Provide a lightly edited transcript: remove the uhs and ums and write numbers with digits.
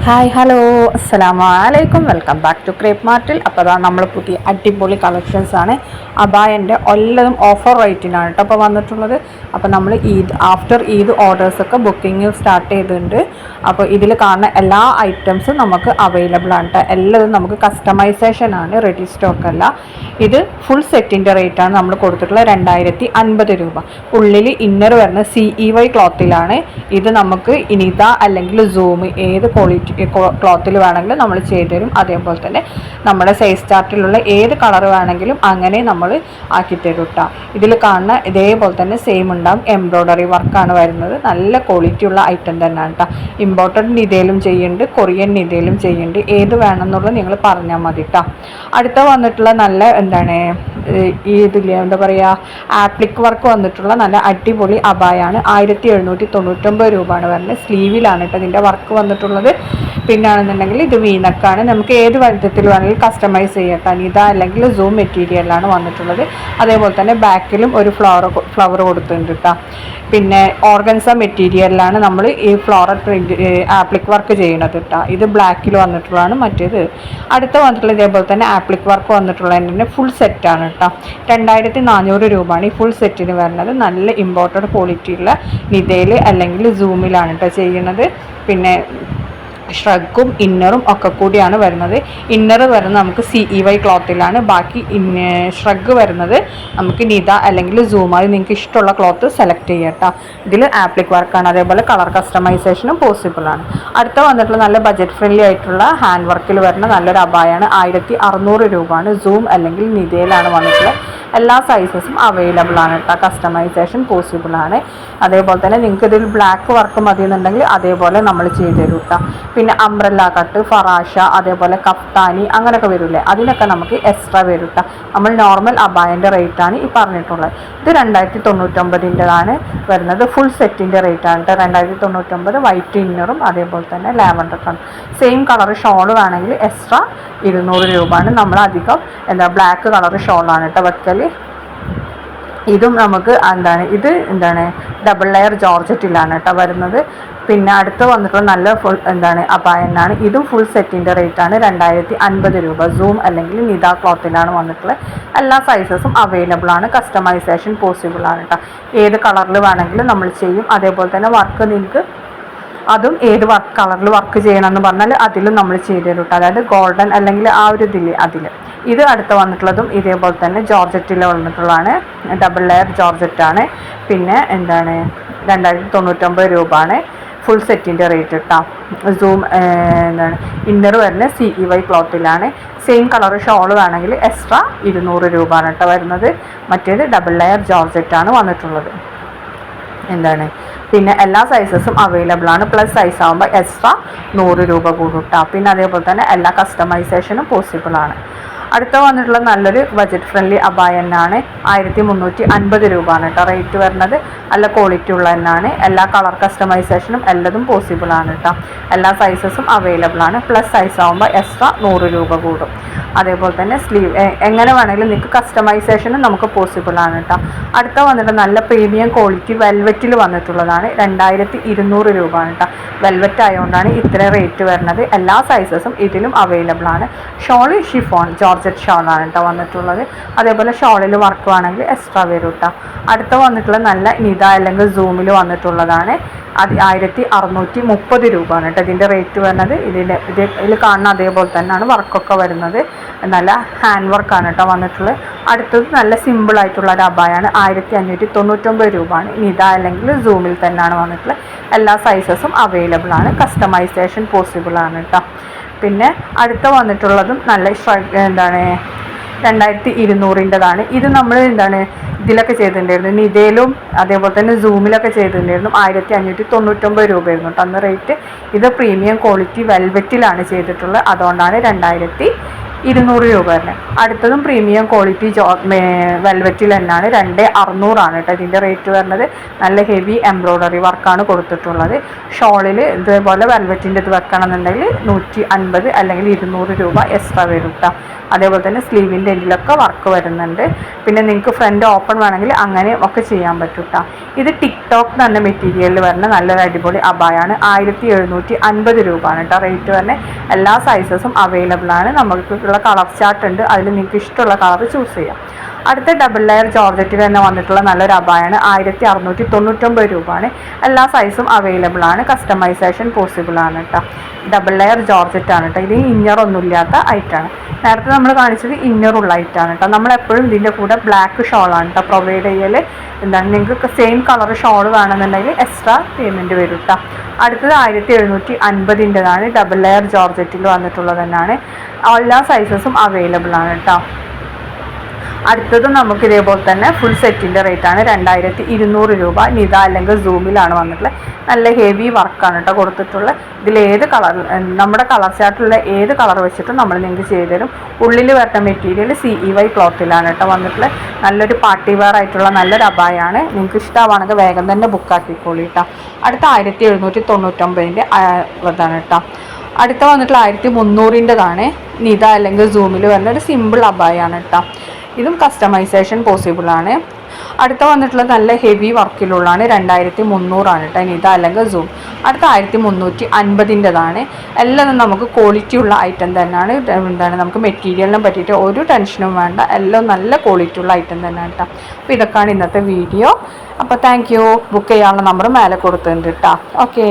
Hi hello അസ്സലാമു അലൈക്കും welcome back to crepe മാർട്ടിൽ. അപ്പോൾ അതാ നമ്മൾ പുതിയ അടിപൊളി കളക്ഷൻസാണ്. അബായൻ്റെ എല്ലതും ഓഫർ റേറ്റിനാണ് കേട്ടോ അപ്പോൾ വന്നിട്ടുള്ളത്. അപ്പോൾ നമ്മൾ ആഫ്റ്റർ ഈദ് ഓർഡേഴ്സൊക്കെ ബുക്കിംഗ് സ്റ്റാർട്ട് ചെയ്തിട്ടുണ്ട്. അപ്പോൾ ഇതിൽ കാണുന്ന എല്ലാ ഐറ്റംസും നമുക്ക് അവൈലബിൾ ആണ് കേട്ടോ. എല്ലതും നമുക്ക് കസ്റ്റമൈസേഷൻ ആണ്, റെഡി സ്റ്റോക്ക് അല്ല. ഇത് ഫുൾ സെറ്റിൻ്റെ റേറ്റാണ് നമ്മൾ കൊടുത്തിട്ടുള്ളത് 2050 രൂപ. ഉള്ളിൽ ഇന്നർ വരുന്ന CEY ക്ലോത്തിലാണ്. ഇത് നമുക്ക് ഇനിത അല്ലെങ്കിൽ സൂം ഏത് ക്വാളിറ്റി ക്ലോത്തിൽ വേണമെങ്കിലും നമ്മൾ ചെയ്തു തരും. അതേപോലെ തന്നെ നമ്മുടെ സൈസ് ചാർട്ടിലുള്ള ഏത് കളർ വേണമെങ്കിലും അങ്ങനെ നമ്മൾ ആക്കിത്തരും കേട്ടോ. ഇതിൽ കാണുന്ന ഇതേപോലെ തന്നെ സെയിം ഉണ്ടാകും. എംബ്രോയ്ഡറി വർക്കാണ് വരുന്നത്. നല്ല ക്വാളിറ്റി ഉള്ള ഐറ്റം തന്നെയാണ് കേട്ടോ. ഇമ്പോർട്ടഡ് നിതയിലും ചെയ്യുന്നുണ്ട്, കൊറിയൻ നിതയിലും ചെയ്യുന്നുണ്ട്. ഏത് വേണമെന്നുള്ളത് നിങ്ങൾ പറഞ്ഞാൽ മതി കേട്ടോ. അടുത്ത വന്നിട്ടുള്ള നല്ല ഇതില്ലേ എന്താ പറയുക, ആപ്ലിക് വർക്ക് വന്നിട്ടുള്ള നല്ല അടിപൊളി അബായാണ്. 1799 രൂപയാണ് വരുന്നത്. സ്ലീവിലാണ് കേട്ടോ ഇതിൻ്റെ വർക്ക് വന്നിട്ടുള്ളത്. പിന്നാണെന്നുണ്ടെങ്കിൽ ഇത് വീനക്കാണ്. നമുക്ക് ഏത് വലുപ്പത്തിൽ വേണമെങ്കിലും കസ്റ്റമൈസ് ചെയ്യാം. ഇതാ അല്ലെങ്കിൽ സൂം മെറ്റീരിയലാണ് വന്നിട്ടുള്ളത്. അതേപോലെ തന്നെ ബാക്കിലും ഒരു ഫ്ലവർ കൊടുത്തിട്ടുണ്ട് കേട്ടോ. പിന്നെ ഓർഗൻസ മെറ്റീരിയലിലാണ് നമ്മൾ ഈ ഫ്ലോറൽ പ്രിന്റ് ആപ്ലിക് വർക്ക് ചെയ്യുന്നത് കേട്ടോ. ഇത് ബ്ലാക്കിൽ വന്നിട്ടുള്ളതാണ്. മറ്റേത് അടുത്ത വന്നിട്ടുള്ള ഇതേപോലെ തന്നെ ആപ്ലിക് വർക്ക് വന്നിട്ടുള്ളതിൻ്റെ ഫുൾ സെറ്റാണ് കേട്ടോ. 2400 രൂപയാണ് ഈ ഫുൾ സെറ്റിന് വരുന്നത്. നല്ല ഇമ്പോർട്ടഡ് ക്വാളിറ്റിയുള്ള നിതയിൽ അല്ലെങ്കിൽ സൂമിലാണ് കേട്ടോ ചെയ്യുന്നത്. പിന്നെ ഷ്രഗും ഇന്നറും ഒക്കെ കൂടിയാണ് വരുന്നത്. ഇന്നർ വരുന്നത് നമുക്ക് CEY ക്ലോത്തിലാണ്. ബാക്കി ഷ്രഗ് വരുന്നത് നമുക്ക് നിത അല്ലെങ്കിൽ സൂമായി നിങ്ങൾക്ക് ഇഷ്ടമുള്ള ക്ലോത്ത് സെലക്ട് ചെയ്യാം കേട്ടോ. ഇതിൽ ആപ്ലിക് വർക്കാണ്. അതേപോലെ കളർ കസ്റ്റമൈസേഷനും പോസിബിൾ ആണ്. അടുത്ത വന്നിട്ടുള്ള നല്ല ബഡ്ജറ്റ് ഫ്രണ്ട്ലി ആയിട്ടുള്ള ഹാൻഡ് വർക്കിൽ വരുന്ന നല്ലൊരു അബായാണ്. 1600 രൂപയാണ്. സൂം അല്ലെങ്കിൽ നിതയിലാണ് വന്നിട്ടുള്ളത്. എല്ലാ സൈസസും അവൈലബിൾ ആണ് കേട്ടോ. കസ്റ്റമൈസേഷൻ പോസിബിൾ ആണ്. അതേപോലെ തന്നെ നിങ്ങൾക്ക് ഇതിൽ ബ്ലാക്ക് വർക്ക് മതി എന്നുണ്ടെങ്കിൽ അതേപോലെ നമ്മൾ ചെയ്തു തരും കേട്ടോ. പിന്നെ അംബ്രല്ല കട്ട്, ഫറാഷ, അതേപോലെ കഫ്താനി അങ്ങനെയൊക്കെ വരില്ലേ, അതിനൊക്കെ നമുക്ക് എക്സ്ട്രാ വരും കേട്ടോ. നമ്മൾ നോർമൽ അബായൻ്റെ റേറ്റാണ് ഈ പറഞ്ഞിട്ടുള്ളത്. ഇത് 2099ൻ്റെതാണ് വരുന്നത്. ഫുൾ സെറ്റിൻ്റെ റേറ്റാണ് കേട്ടോ. 2099 വൈറ്റ് ഇന്നറും അതേപോലെ തന്നെ lavender colour same colour shawl വേണമെങ്കിൽ എക്സ്ട്രാ 200 രൂപയാണ്. നമ്മളധികം ബ്ലാക്ക് കളർ ഷോളാണ് കേട്ടോ വെക്കൽ. ഇതും നമുക്ക് ഇത് ഡബിൾ ലെയർ ജോർജറ്റിലാണ് കേട്ടോ വരുന്നത്. പിന്നെ അടുത്ത് വന്നിട്ടുള്ള നല്ല ഫുൾ അബായനാണ്. ഇതും ഫുൾ സെറ്റിൻ്റെ റേറ്റാണ് 2050 രൂപ. സൂം അല്ലെങ്കിൽ നിത ക്ലോത്തിലാണ് വന്നിട്ടുള്ളത്. എല്ലാ സൈസസും അവൈലബിൾ ആണ്. കസ്റ്റമൈസേഷൻ പോസിബിൾ ആണ് കേട്ടോ. ഏത് കളറിൽ വേണമെങ്കിലും നമ്മൾ ചെയ്യും. അതേപോലെ തന്നെ വർക്ക് നിങ്ങൾക്ക് അതും ഏത് കളറിൽ വർക്ക് ചെയ്യണമെന്ന് പറഞ്ഞാൽ അതിലും നമ്മൾ ചെയ്തു തരും കേട്ടോ. അതായത് ഗോൾഡൻ അല്ലെങ്കിൽ ആ ഒരു ഇതിൽ അതിൽ. ഇത് അടുത്ത് വന്നിട്ടുള്ളതും ഇതേപോലെ തന്നെ ജോർജറ്റിൽ വന്നിട്ടുള്ളതാണ്. ഡബിൾ ലെയർ ജോർജറ്റാണ്. പിന്നെ 2099 രൂപയാണ് ഫുൾ സെറ്റിൻ്റെ റേറ്റ് കേട്ടോ. സൂം ഇന്നർ വരുന്ന CEY ക്ലോത്തിലാണ്. സെയിം കളർ ഷോൾ വേണമെങ്കിൽ എക്സ്ട്രാ 200 രൂപയാണ് കേട്ടോ വരുന്നത്. മറ്റേത് ഡബിൾ ലെയർ ജോർജറ്റാണ് വന്നിട്ടുള്ളത്. പിന്നെ എല്ലാ സൈസസും അവൈലബിൾ ആണ്. പ്ലസ് സൈസ് ആകുമ്പോൾ എക്സ്ട്രാ 100 രൂപ കൂടും കേട്ടോ. പിന്നെ അതേപോലെ തന്നെ എല്ലാ കസ്റ്റമൈസേഷനും പോസിബിൾ ആണ്. അടുത്ത വന്നിട്ടുള്ള നല്ലൊരു ബഡ്ജറ്റ് ഫ്രണ്ട്ലി അബായനാണ്. 1350 രൂപയാണ് കേട്ടോ റേറ്റ് വരുന്നത്. നല്ല ക്വാളിറ്റി ഉള്ള തന്നെയാണ്. എല്ലാ കളർ കസ്റ്റമൈസേഷനും എല്ലതും പോസിബിൾ ആണ് കേട്ടോ. എല്ലാ സൈസസും അവൈലബിൾ ആണ്. പ്ലസ് സൈസ് ആകുമ്പോൾ എക്സ്ട്രാ 100 രൂപ കൂടും. അതേപോലെ തന്നെ സ്ലീവ് എങ്ങനെ വേണമെങ്കിലും നിങ്ങൾക്ക് കസ്റ്റമൈസേഷനും നമുക്ക് പോസിബിൾ ആണ് കേട്ടോ. അടുത്ത വന്നിട്ട് നല്ല പ്രീമിയം ക്വാളിറ്റി വെൽവെറ്റിൽ വന്നിട്ടുള്ളതാണ്. 2200 രൂപയാണ് കേട്ടോ. വെൽവെറ്റ് ആയതുകൊണ്ടാണ് ഇത്ര റേറ്റ് വരുന്നത്. എല്ലാ സൈസസും ഇതിലും അവൈലബിൾ ആണ്. ഷോൾ ഷിഫോൺ ജോർജറ്റ് ഷോളാണ് കേട്ടോ വന്നിട്ടുള്ളത്. അതേപോലെ ഷോളിൽ വർക്ക് വേണമെങ്കിൽ എക്സ്ട്രാ വരും കേട്ടോ. അടുത്ത വന്നിട്ടുള്ള നല്ല നിത അല്ലെങ്കിൽ സൂമിൽ വന്നിട്ടുള്ളതാണ്. 1630 രൂപയാണ് കേട്ടോ ഇതിൻ്റെ റേറ്റ് വരുന്നത്. ഇതിൽ കാണുന്ന അതേപോലെ തന്നെയാണ് വർക്കൊക്കെ വരുന്നത്. നല്ല ഹാൻഡ് വർക്കാണ് കേട്ടോ വന്നിട്ടുള്ളത്. അടുത്തത് നല്ല സിമ്പിളായിട്ടുള്ള ഒരു അബായാണ്. 1599 രൂപയാണ്. നിത അല്ലെങ്കിൽ സൂമിൽ തന്നെയാണ് വന്നിട്ടുള്ളത്. എല്ലാ സൈസസും അവൈലബിൾ ആണ്. കസ്റ്റമൈസേഷൻ പോസിബിൾ ആണ് കേട്ടോ. പിന്നെ അടുത്ത വന്നിട്ടുള്ളതും നല്ല 2200ൻ്റെതാണ്. ഇത് നമ്മൾ ഇതിലൊക്കെ ചെയ്തിട്ടുണ്ടായിരുന്നു. നിതയിലും അതേപോലെ തന്നെ സൂമിലൊക്കെ ചെയ്തിട്ടുണ്ടായിരുന്നു. 1599 രൂപയായിരുന്നു കേട്ടോ അന്ന് റേറ്റ്. ഇത് പ്രീമിയം ക്വാളിറ്റി വെൽവെറ്റിലാണ് ചെയ്തിട്ടുള്ളത്. അതുകൊണ്ടാണ് 2200 200 രൂപ തന്നെ. അടുത്തതും പ്രീമിയം ക്വാളിറ്റി വെൽവെറ്റിൽ തന്നെയാണ്. 2600 കേട്ടോ ഇതിൻ്റെ റേറ്റ് വരുന്നത്. നല്ല ഹെവി എംബ്രോയ്ഡറി വർക്കാണ് കൊടുത്തിട്ടുള്ളത്. ഷോളിൽ ഇതേപോലെ വെൽവെറ്റിൻ്റെ ഇത് വെക്കണമെന്നുണ്ടെങ്കിൽ 150 അല്ലെങ്കിൽ 200 രൂപ എക്സ്ട്രാ വരും കേട്ടോ. അതേപോലെ തന്നെ സ്ലീവിൻ്റെ എൻഡിലൊക്കെ വർക്ക് വരുന്നുണ്ട്. പിന്നെ നിങ്ങൾക്ക് ഫ്രണ്ട് ഓപ്പൺ വേണമെങ്കിൽ അങ്ങനെ ഒക്കെ ചെയ്യാൻ പറ്റും കേട്ടോ. ഇത് ടിക്ടോക്ക് തന്നെ മെറ്റീരിയലിൽ വരുന്ന നല്ലൊരു അടിപൊളി അബായാണ്. 1750 രൂപയാണ് കേട്ടോ റേറ്റ് വരുന്നത്. എല്ലാ സൈസസും അവൈലബിൾ ആണ്. നമുക്കുള്ള കളർ ചാർട്ട് ഉണ്ട്, അതിൽ നിങ്ങൾക്ക് ഇഷ്ടമുള്ള കളർ ചൂസ് ചെയ്യാം. അടുത്ത ഡബിൾ ലെയർ ജോർജറ്റിൽ തന്നെ വന്നിട്ടുള്ള നല്ലൊരു അബായാണ്. 1699 രൂപയാണ്. എല്ലാ സൈസും അവൈലബിൾ ആണ്. കസ്റ്റമൈസേഷൻ പോസിബിൾ ആണ് കേട്ടോ. ഡബിൾ ലെയർ ജോർജറ്റ് ആണ് കേട്ടോ. ഇത് ഇന്നറൊന്നും ഇല്ലാത്ത ഐറ്റാണ്. നേരത്തെ നമ്മൾ കാണിച്ചത് ഇന്നറുള്ള ഐറ്റാണ് കേട്ടോ. നമ്മളെപ്പോഴും ഇതിൻ്റെ കൂടെ ബ്ലാക്ക് ഷോളാണ് കേട്ടോ പ്രൊവൈഡ് ചെയ്യൽ. എന്താണ് നിങ്ങൾക്ക് സെയിം കളർ ഷോൾ വേണമെന്നുണ്ടെങ്കിൽ എക്സ്ട്രാ പേയ്മെൻറ്റ് വരും കേട്ടോ. അടുത്തത് 1750ൻ്റെതാണ്. ഡബിൾ ലെയർ ജോർജറ്റിൽ വന്നിട്ടുള്ളത് തന്നെയാണ്. എല്ലാ സൈസസും അവൈലബിൾ ആണ് കേട്ടോ. അടുത്തതും നമുക്ക് ഇതേപോലെ തന്നെ ഫുൾ സെറ്റിൻ്റെ റേറ്റാണ് 2200 രൂപ. നിത അല്ലെങ്കിൽ സൂമിലാണ് വന്നിട്ടുള്ളത്. നല്ല ഹെവി വർക്കാണ് കേട്ടോ കൊടുത്തിട്ടുള്ളത്. ഇതിലേത് കളർ നമ്മുടെ കളർ ചാർട്ടിലുള്ള ഏത് കളർ വെച്ചിട്ടും നമ്മൾ നിങ്ങൾക്ക് ചെയ്തു തരും. ഉള്ളിൽ വരുന്ന മെറ്റീരിയൽ CEY ക്ലോത്തിലാണ് കേട്ടോ വന്നിട്ടുള്ളത്. നല്ലൊരു പാർട്ടി വെയർ ആയിട്ടുള്ള നല്ലൊരു അബായാണ്. നിങ്ങൾക്ക് ഇഷ്ടമാണെങ്കിൽ വേഗം തന്നെ ബുക്കാക്കിക്കോളി കേട്ടോ. അടുത്ത 1799ൻ്റെ ഇതാണ് കേട്ടോ. അടുത്ത വന്നിട്ടുള്ള 1300ൻ്റെതാണ്. നിത അല്ലെങ്കിൽ സൂമിൽ വരുന്ന ഒരു സിമ്പിൾ അബായാണ് കേട്ടോ. ഇതും കസ്റ്റമൈസേഷൻ പോസിബിൾ ആണ്. അടുത്ത വന്നിട്ടുള്ളത് നല്ല ഹെവി വർക്കിലുള്ളതാണ്. 2300 കേട്ടോ. നിത അല്ലെങ്കിൽ സൂം. അടുത്ത 1350ൻ്റെതാണ്. എല്ലാം നമുക്ക് ക്വാളിറ്റി ഉള്ള ഐറ്റം തന്നെയാണ്. എന്താണ് നമുക്ക് മെറ്റീരിയലിനെ പറ്റിയിട്ട് ഒരു ടെൻഷനും വേണ്ട. എല്ലാം നല്ല ക്വാളിറ്റി ഉള്ള ഐറ്റം തന്നെയാണ് കേട്ടോ. അപ്പോൾ ഇതൊക്കെയാണ് ഇന്നത്തെ വീഡിയോ. അപ്പോൾ താങ്ക് യു. ബുക്ക് ചെയ്യാനുള്ള നമ്പർ മേലെ കൊടുത്തിട്ടുണ്ട് കേട്ടോ. ഓക്കെ.